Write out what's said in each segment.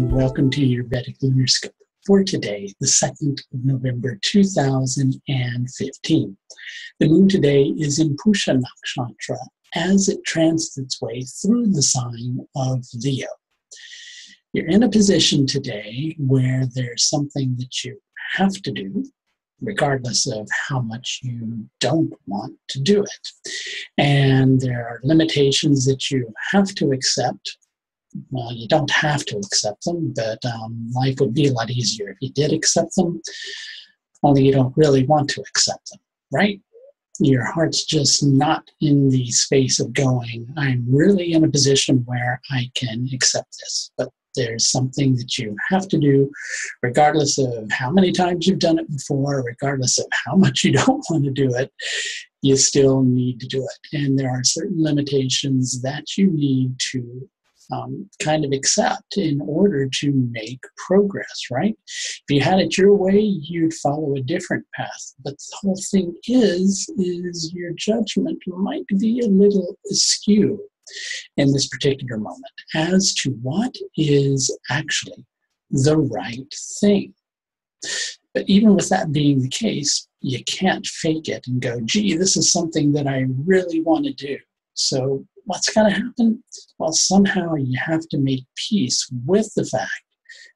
and welcome to your Vedic Lunar Scope for today, the 2nd of November 2015. The moon today is in Pushya Nakshatra as it transits its way through the sign of Leo. You're in a position today where there's something that you have to do, regardless of how much you don't want to do it. And there are limitations that you have to accept. Well, you don't have to accept them, but life would be a lot easier if you did accept them, only you don't really want to accept them, right? Your heart's just not in the space of going, I'm really in a position where I can accept this. But there's something that you have to do, regardless of how many times you've done it before, regardless of how much you don't want to do it, you still need to do it. And there are certain limitations that you need to kind of accept in order to make progress, right? If you had it your way, you'd follow a different path. But the whole thing is your judgment might be a little askew in this particular moment as to what is actually the right thing. But even with that being the case, you can't fake it and go, gee, this is something that I really want to do. So what's going to happen? Well, somehow you have to make peace with the fact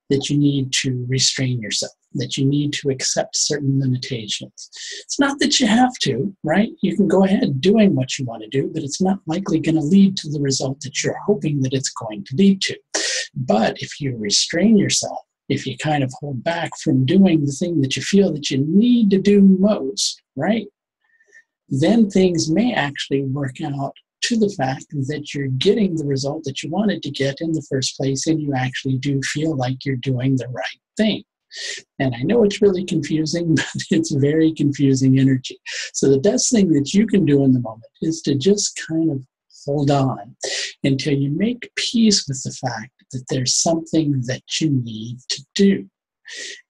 that you need to restrain yourself, that you need to accept certain limitations. It's not that you have to, right? You can go ahead doing what you want to do, but it's not likely going to lead to the result that you're hoping that it's going to lead to. But if you restrain yourself, if you kind of hold back from doing the thing that you feel that you need to do most, right? Then things may actually work out to the fact that you're getting the result that you wanted to get in the first place, and you actually do feel like you're doing the right thing. And I know it's really confusing, but it's very confusing energy. So the best thing that you can do in the moment is to just kind of hold on until you make peace with the fact that there's something that you need to do.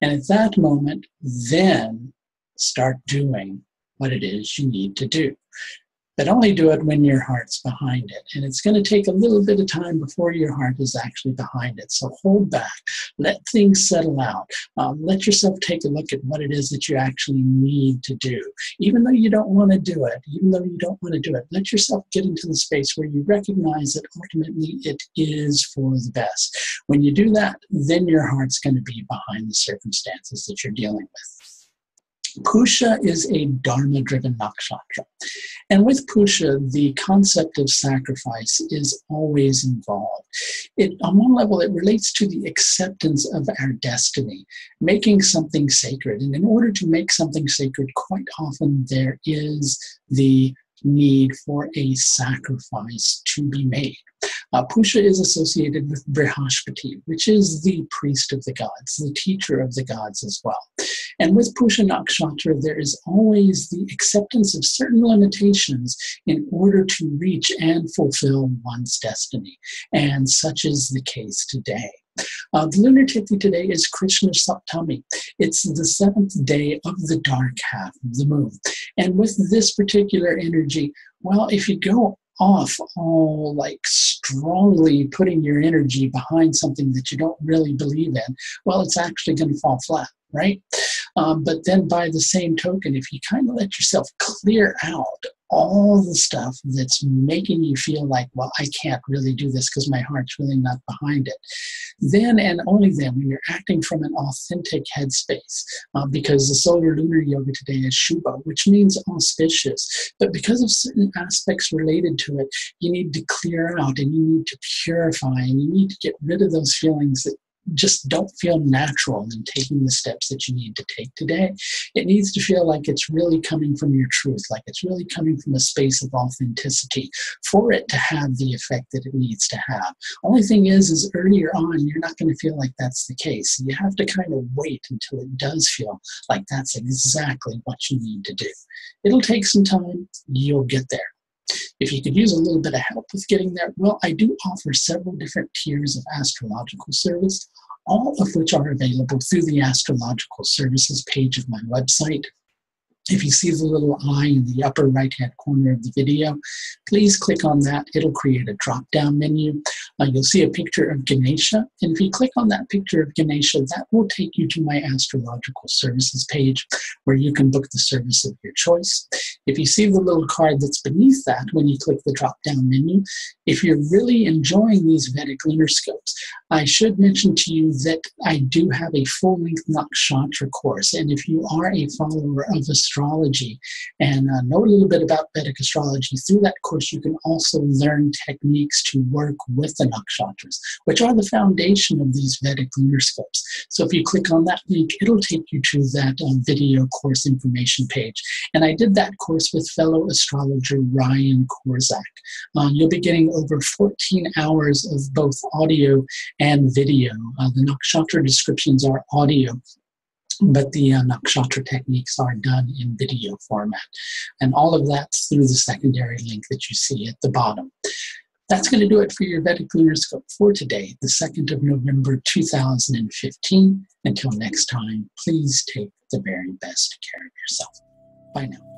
And at that moment, then start doing what it is you need to do. But only do it when your heart's behind it. And it's going to take a little bit of time before your heart is actually behind it. So hold back. Let things settle out. Let yourself take a look at what it is that you actually need to do. Even though you don't want to do it, let yourself get into the space where you recognize that ultimately it is for the best. When you do that, then your heart's going to be behind the circumstances that you're dealing with. Pushya is a dharma-driven nakshatra. And with Pushya, the concept of sacrifice is always involved. On one level, it relates to the acceptance of our destiny, making something sacred. And in order to make something sacred, quite often there is the need for a sacrifice to be made. Pushya is associated with Brihaspati, which is the priest of the gods, the teacher of the gods as well. And with Pushya Nakshatra, there is always the acceptance of certain limitations in order to reach and fulfill one's destiny. And such is the case today. The lunar tithi today is Krishna Saptami. It's the 7th day of the dark half of the moon. And with this particular energy, well, if you go off all like strongly putting your energy behind something that you don't really believe in, well, it's actually going to fall flat, right? But then by the same token, if you kind of let yourself clear out all the stuff that's making you feel like, well, I can't really do this because my heart's really not behind it, then and only then, when you're acting from an authentic headspace, because the solar lunar yoga today is Shubha, which means auspicious, but because of certain aspects related to it, you need to clear out and you need to purify and you need to get rid of those feelings that just don't feel natural in taking the steps that you need to take today. It needs to feel like it's really coming from your truth, like it's really coming from a space of authenticity for it to have the effect that it needs to have. Only thing is earlier on, you're not going to feel like that's the case. You have to kind of wait until it does feel like that's exactly what you need to do. It'll take some time. You'll get there. If you could use a little bit of help with getting there, well, I do offer several different tiers of astrological service, all of which are available through the astrological services page of my website. If you see the little eye in the upper right-hand corner of the video, please click on that. It'll create a drop-down menu. You'll see a picture of Ganesha, and if you click on that picture of Ganesha, that will take you to my astrological services page where you can book the service of your choice. If you see the little card that's beneath that when you click the drop-down menu, if you're really enjoying these Vedic lunar scopes, I should mention to you that I do have a full-length nakshatra course, and if you are a follower of astrology and know a little bit about Vedic astrology, through that course you can also learn techniques to work with the nakshatras, which are the foundation of these Vedic lunar scopes. So if you click on that link, it'll take you to that video course information page. And I did that course with fellow astrologer Ryan Korzak. You'll be getting over 14 hours of both audio and video. The nakshatra descriptions are audio, but the nakshatra techniques are done in video format. And all of that's through the secondary link that you see at the bottom. That's going to do it for your Vedic Lunar Scope for today, the 2nd of November, 2015. Until next time, please take the very best care of yourself. Bye now.